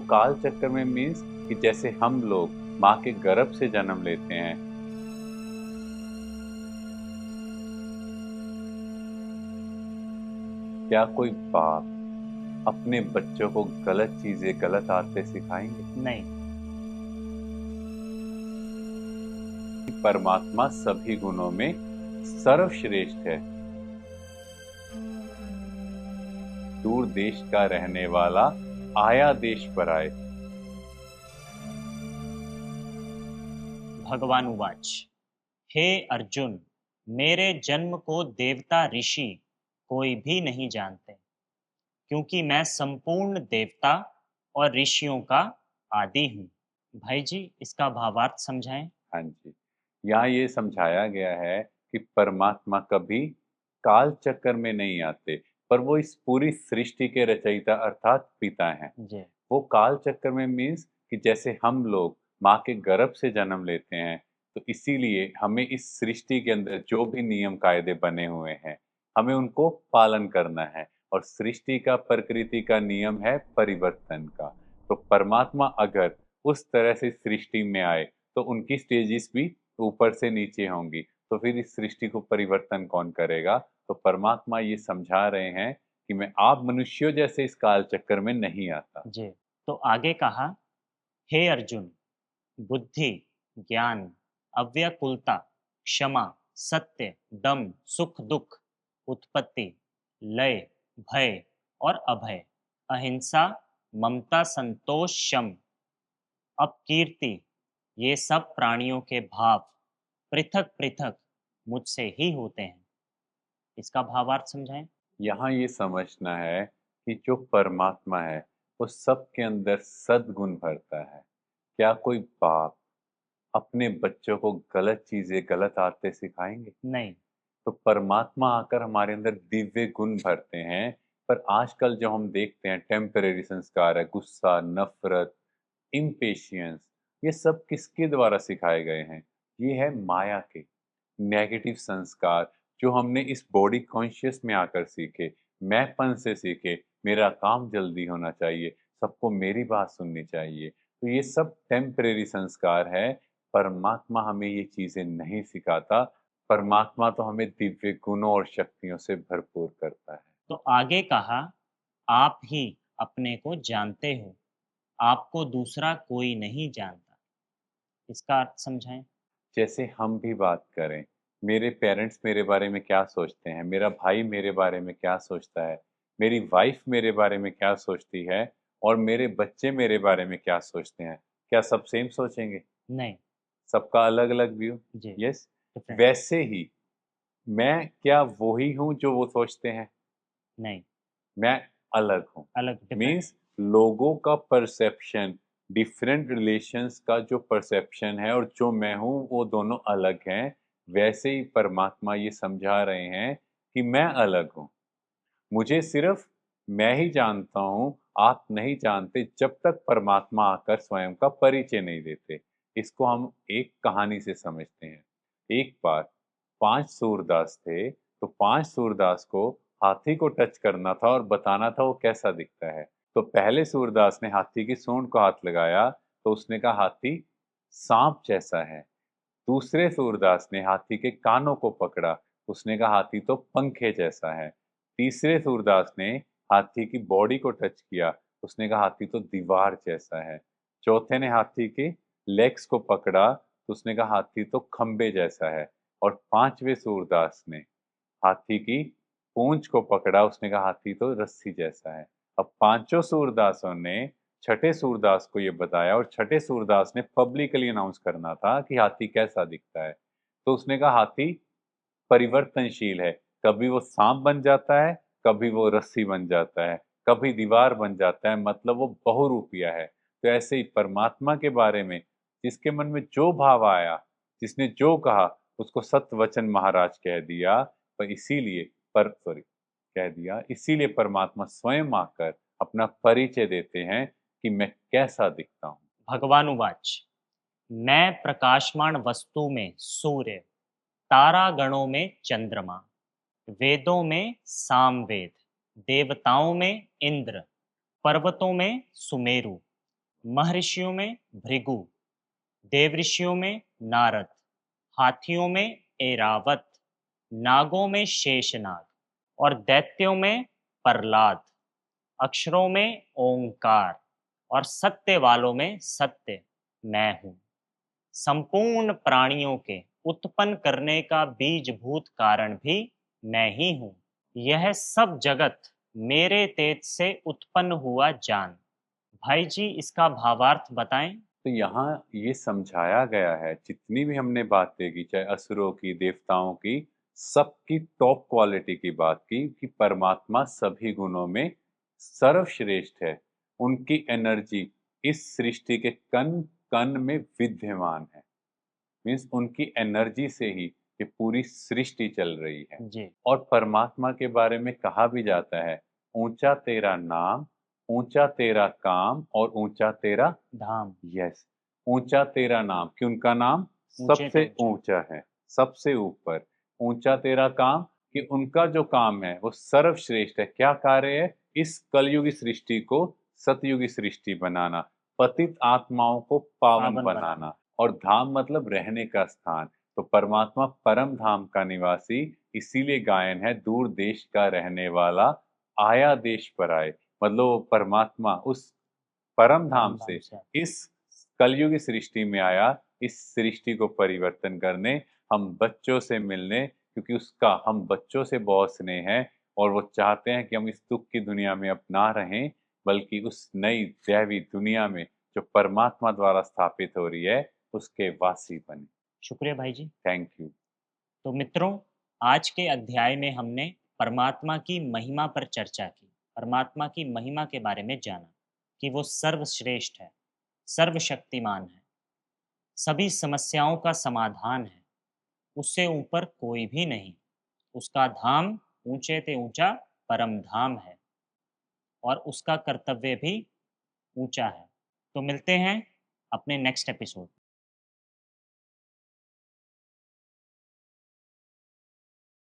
काल चक्र में मीन्स कि जैसे हम लोग माँ के गर्भ से जन्म लेते हैं, क्या कोई बाप अपने बच्चों को गलत चीजें, गलत आदतें सिखाएंगे? नहीं। परमात्मा सभी गुणों में सर्वश्रेष्ठ है। दूर देश का रहने वाला आया देश पर आए। भगवान उवाच, हे अर्जुन, मेरे जन्म को देवता ऋषि कोई भी नहीं जानते, क्योंकि मैं संपूर्ण देवता और ऋषियों का आदि हूँ। भाई जी, इसका भावार्थ समझाएं। हाँ जी, यहाँ ये समझाया गया है कि परमात्मा कभी काल चक्कर में नहीं आते, पर वो इस पूरी सृष्टि के रचयिता अर्थात पिता हैं। जी। वो काल चक्र में मीन्स कि जैसे हम लोग माँ के गर्भ से जन्म लेते हैं, तो इसीलिए हमें इस सृष्टि के अंदर जो भी नियम कायदे बने हुए हैं, हमें उनको पालन करना है। और सृष्टि का, प्रकृति का नियम है परिवर्तन का। तो परमात्मा अगर उस तरह से सृष्टि में आए, तो उनकी स्टेजेस भी ऊपर से नीचे होंगी, तो फिर इस सृष्टि को परिवर्तन कौन करेगा? तो परमात्मा ये समझा रहे हैं कि मैं आप मनुष्यों जैसे इस काल चक्कर में नहीं आता। जी। तो आगे कहा, हे अर्जुन, बुद्धि, ज्ञान, अव्याकुलता, क्षमा, सत्य, दम, सुख दुख, उत्पत्ति, लय, भय और अभय, अहिंसा, ममता, संतोष, शम, अपकीर्ति, ये सब प्राणियों के भाव पृथक पृथक मुझसे ही होते हैं। इसका भावार्थ समझाएं। यहाँ ये समझना है कि जो परमात्मा है, वो सबके अंदर सद्गुण भरता है। क्या कोई बाप अपने बच्चों को गलत चीजें, गलत आदतें सिखाएंगे? नहीं। तो परमात्मा आकर हमारे अंदर दिव्य गुण भरते हैं। पर आजकल जो हम देखते हैं टेम्परेरी संस्कार है, गुस्सा, नफरत, इम्पेशियंस, ये सब किसके द्वारा सिखाए गए हैं? ये है माया के नेगेटिव संस्कार, जो हमने इस बॉडी कॉन्शियस में आकर सीखे, मैंपन से सीखे। मेरा काम जल्दी होना चाहिए, सबको मेरी बात सुननी चाहिए। तो ये सब टेम्परेरी संस्कार है। परमात्मा हमें ये चीजें नहीं सिखाता। परमात्मा तो हमें दिव्य गुणों और शक्तियों से भरपूर करता है। तो आगे कहा, आप ही अपने को जानते हो, आपको दूसरा कोई नहीं जानता। इसका अर्थ समझाएं। जैसे हम भी बात करें, मेरे पेरेंट्स मेरे बारे में क्या सोचते हैं, मेरा भाई मेरे बारे में क्या सोचता है, मेरी वाइफ मेरे बारे में क्या सोचती है, और मेरे बच्चे मेरे बारे में क्या सोचते हैं, क्या सब सेम सोचेंगे? नहीं। सबका अलग अलग व्यू। जी। यस। डिफरेंट। वैसे ही मैं क्या वही हूँ जो वो सोचते हैं? नहीं। मैं अलग हूँ। अलग, डिफरेंट। मीन्स लोगों का परसेप्शन, डिफरेंट रिलेशंस का जो परसेप्शन है और जो मैं हूँ, वो दोनों अलग हैं। वैसे ही परमात्मा ये समझा रहे हैं कि मैं अलग हूँ। मुझे सिर्फ मैं ही जानता हूँ, आप नहीं जानते, जब तक परमात्मा आकर स्वयं का परिचय नहीं देते। इसको हम एक कहानी से समझते हैं। एक बार 5 सूरदास थे, तो 5 सूरदास को हाथी को टच करना था और बताना था वो कैसा दिखता है। तो पहले सूरदास ने हाथी की सूंड को हाथ लगाया, तो उसने कहा हाथी सांप जैसा है। दूसरे सूरदास ने हाथी के कानों को पकड़ा, उसने कहा हाथी तो पंखे जैसा है। तीसरे सूरदास ने हाथी की बॉडी को टच किया, उसने कहा हाथी तो दीवार जैसा है। चौथे ने हाथी के लेग्स को पकड़ा, तो उसने कहा हाथी तो खंबे जैसा है। और पांचवें सूरदास ने हाथी की पूंछ को पकड़ा, उसने कहा हाथी तो रस्सी जैसा है। अब पांचों सूरदासों ने छठे सूरदास को ये बताया, और छठे सूरदास ने पब्लिकली अनाउंस करना था कि हाथी कैसा दिखता है। तो उसने कहा हाथी परिवर्तनशील है, कभी वो सांप बन जाता है, कभी वो रस्सी बन जाता है, कभी दीवार बन जाता है, मतलब वो बहुरूपिया है। तो ऐसे ही परमात्मा के बारे में जिसके मन में जो भाव आया, जिसने जो कहा, उसको सत्यवचन महाराज कह दिया। पर इसीलिए पर सॉरी कह दिया, इसीलिए परमात्मा स्वयं आकर अपना परिचय देते हैं कि मैं कैसा दिखता हूँ। भगवान उवाच, मैं प्रकाशमान वस्तु में सूर्य, तारागणों में चंद्रमा, वेदों में सामवेद, देवताओं में इंद्र, पर्वतों में सुमेरु, महर्षियों में भृगु, देवऋषियों में नारद, हाथियों में ऐरावत, नागों में शेषनाग और दैत्यों में प्रहलाद, अक्षरों में ओंकार और सत्य वालों में सत्य मैं हूँ। संपूर्ण प्राणियों के उत्पन्न करने का बीजभूत कारण भी मैं ही हूँ। यह सब जगत मेरे तेज से उत्पन्न हुआ जान। भाई जी, इसका भावार्थ बताएं। तो यहाँ ये समझाया गया है, जितनी भी हमने बातें की, चाहे असुरों की, देवताओं की, सबकी टॉप क्वालिटी की बात की कि परमात्मा सभी गुणों में सर्वश्रेष्ठ है। उनकी एनर्जी इस सृष्टि के कण कण में विद्यमान है। मीन्स उनकी एनर्जी से ही ये पूरी सृष्टि चल रही है। जी। और परमात्मा के बारे में कहा भी जाता है, ऊंचा तेरा नाम, ऊंचा तेरा काम और ऊंचा तेरा धाम। यस, ऊंचा तेरा नाम कि उनका नाम ऊंचे पे सबसे ऊंचा। ऊंचा है, सबसे ऊपर। ऊंचा तेरा काम कि उनका जो काम है वो सर्वश्रेष्ठ है। क्या कार्य है? इस कलयुगी सृष्टि को सतयुगी सृष्टि बनाना, पतित आत्माओं को पावन पावन बना। बनाना। और धाम मतलब रहने का स्थान। तो परमात्मा परम धाम का निवासी, इसीलिए गायन है, दूर देश का रहने वाला आया देश पर आए। मतलब वो परमात्मा उस परम धाम परम धाम से से। इस कलयुगी सृष्टि में आया, इस सृष्टि को परिवर्तन करने, हम बच्चों से मिलने, क्योंकि उसका हम बच्चों से बहुत स्नेह है। और वो चाहते हैं कि हम इस दुख की दुनिया में अब ना रहें, बल्कि उस नई दैवी दुनिया में जो परमात्मा द्वारा स्थापित हो रही है उसके वासी बने। शुक्रिया भाई जी। Thank you. तो मित्रों, आज के अध्याय में हमने परमात्मा की महिमा पर चर्चा की। परमात्मा की महिमा के बारे में जाना कि वो सर्वश्रेष्ठ है, सर्वशक्तिमान है, सभी समस्याओं का समाधान है, उससे ऊपर कोई भी नहीं। उसका धाम ऊंचे ते ऊंचा परम धाम है और उसका कर्तव्य भी ऊंचा है। तो मिलते हैं अपने नेक्स्ट एपिसोड।